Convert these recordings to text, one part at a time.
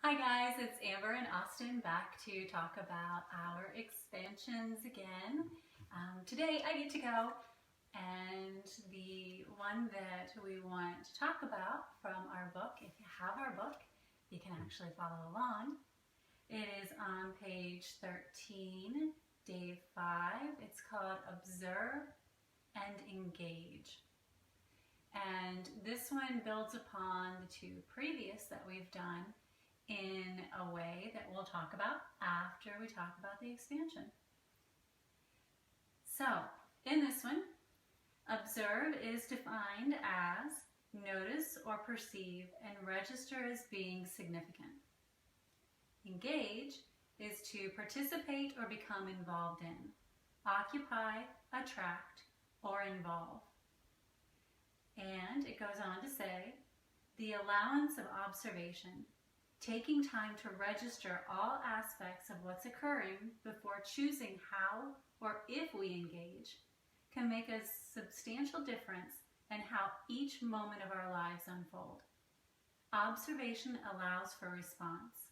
Hi guys, it's Amber and Austin back to talk about our expansions again. Today I get to go, and the one that we want to talk about from our book, if you have our book, you can actually follow along. It is on page 13, day 5. It's called Observe and Engage. And this one builds upon the two previous that we've done in a way that we'll talk about after we talk about the expansion. So, in this one, observe is defined as notice or perceive and register as being significant. Engage is to participate or become involved in, occupy, attract, or involve. And it goes on to say, the allowance of observation, taking time to register all aspects of what's occurring before choosing how or if we engage, can make a substantial difference in how each moment of our lives unfold. Observation allows for response.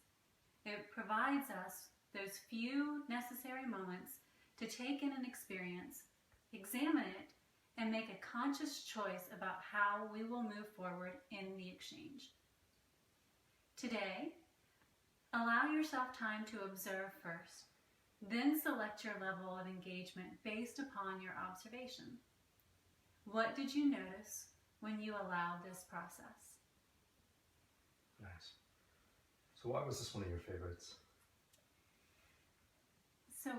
It provides us those few necessary moments to take in an experience, examine it, and make a conscious choice about how we will move forward in the exchange. Today, allow yourself time to observe first, then select your level of engagement based upon your observation. What did you notice when you allowed this process? Nice. So why was this one of your favorites? So,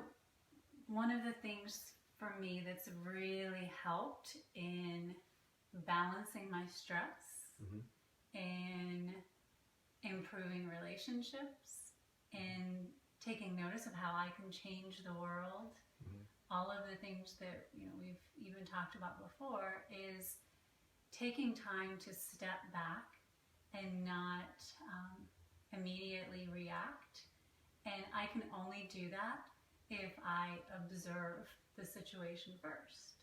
one of the things for me that's really helped in balancing my stress, in improving relationships, in taking notice of how I can change the world, all of the things that we've even talked about before, is taking time to step back and not immediately react. And I can only do that if I observe the situation first,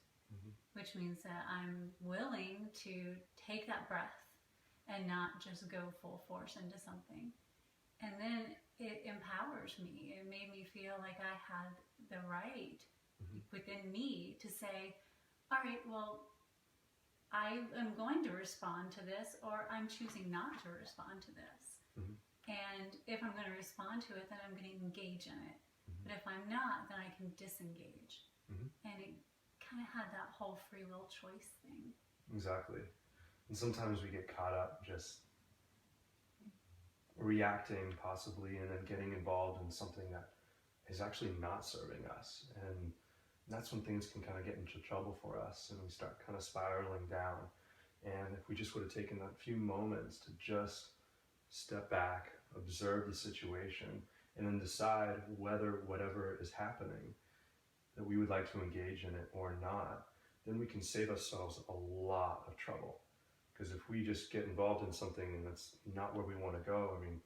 which means that I'm willing to take that breath and not just go full force into something. And then it empowers me. It made me feel like I had the right within me to say, all right, well, I am going to respond to this, or I'm choosing not to respond to this. And if I'm going to respond to it, then I'm going to engage in it. But if I'm not, then I can disengage. And it kind of had that whole free will choice thing. Exactly. And sometimes we get caught up just reacting possibly and then getting involved in something that is actually not serving us. And that's when things can kind of get into trouble for us and we start kind of spiraling down. And if we just would have taken that few moments to just step back, observe the situation, and then decide whether whatever is happening that we would like to engage in it or not, then we can save ourselves a lot of trouble. Because if we just get involved in something and that's not where we want to go, I mean,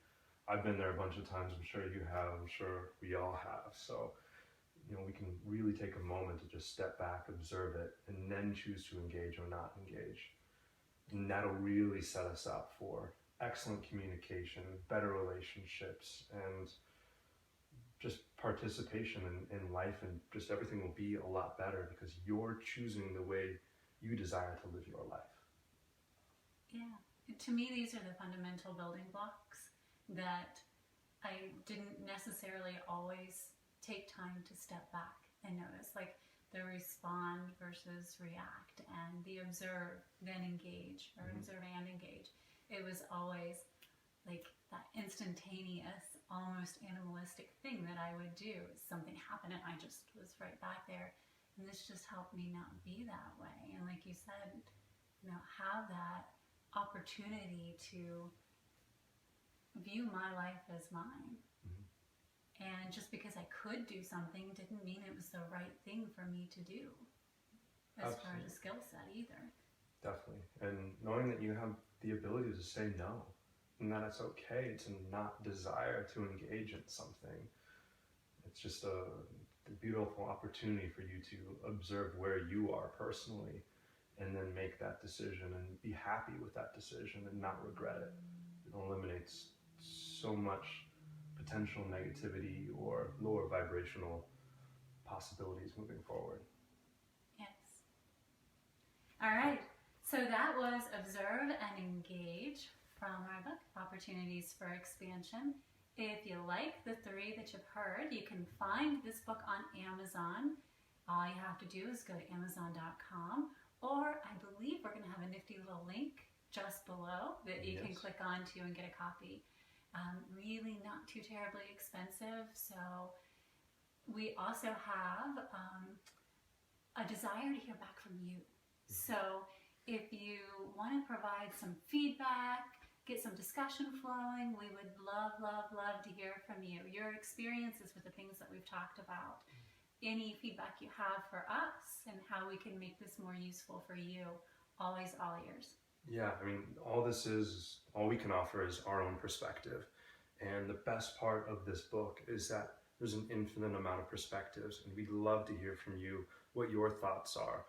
I've been there a bunch of times, I'm sure you have, I'm sure we all have. So, we can really take a moment to just step back, observe it, and then choose to engage or not engage. And that'll really set us up for excellent communication, better relationships, and just participation in life, and just everything will be a lot better because you're choosing the way you desire to live your life. Yeah. To me, these are the fundamental building blocks that I didn't necessarily always take time to step back and notice, like the respond versus react, and the observe, then engage, or observe and engage. It was always like that instantaneous, almost animalistic thing that I would do. Something happened and I just was right back there. And this just helped me not be that way. And like you said, have that opportunity to view my life as mine. And just because I could do something didn't mean it was the right thing for me to do as far as a skill set either. Definitely. And knowing that you have the ability to say no, and that it's okay to not desire to engage in something. It's just a beautiful opportunity for you to observe where you are personally and then make that decision and be happy with that decision and not regret it. It eliminates so much potential negativity or lower vibrational possibilities moving forward. Yes. All right. So that was Observe and Engage from our book, Opportunities for Expansion. If you like the 3 that you've heard, you can find this book on Amazon. All you have to do is go to Amazon.com, or I believe we're going to have a nifty little link just below that you can click onto and get a copy. Really not too terribly expensive. So we also have a desire to hear back from you. So if you want to provide some feedback, get some discussion flowing, we would love, love, love to hear from you. Your experiences with the things that we've talked about. Any feedback you have for us and how we can make this more useful for you. Always all ears. Yeah, I mean, all we can offer is our own perspective. And the best part of this book is that there's an infinite amount of perspectives, and we'd love to hear from you what your thoughts are,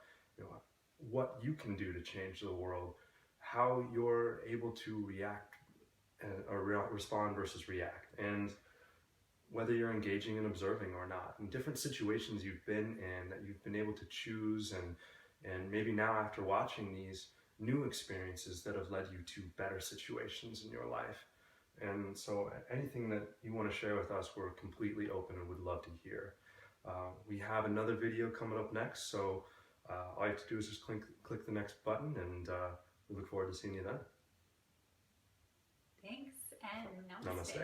what you can do to change the world, how you're able to react or respond versus react, and whether you're engaging and observing or not, in different situations you've been in that you've been able to choose, and maybe now after watching these new experiences that have led you to better situations in your life. And so anything that you want to share with us, we're completely open and would love to hear. We have another video coming up next, so all you have to do is just click the next button, and we look forward to seeing you then. Thanks, and Namaste.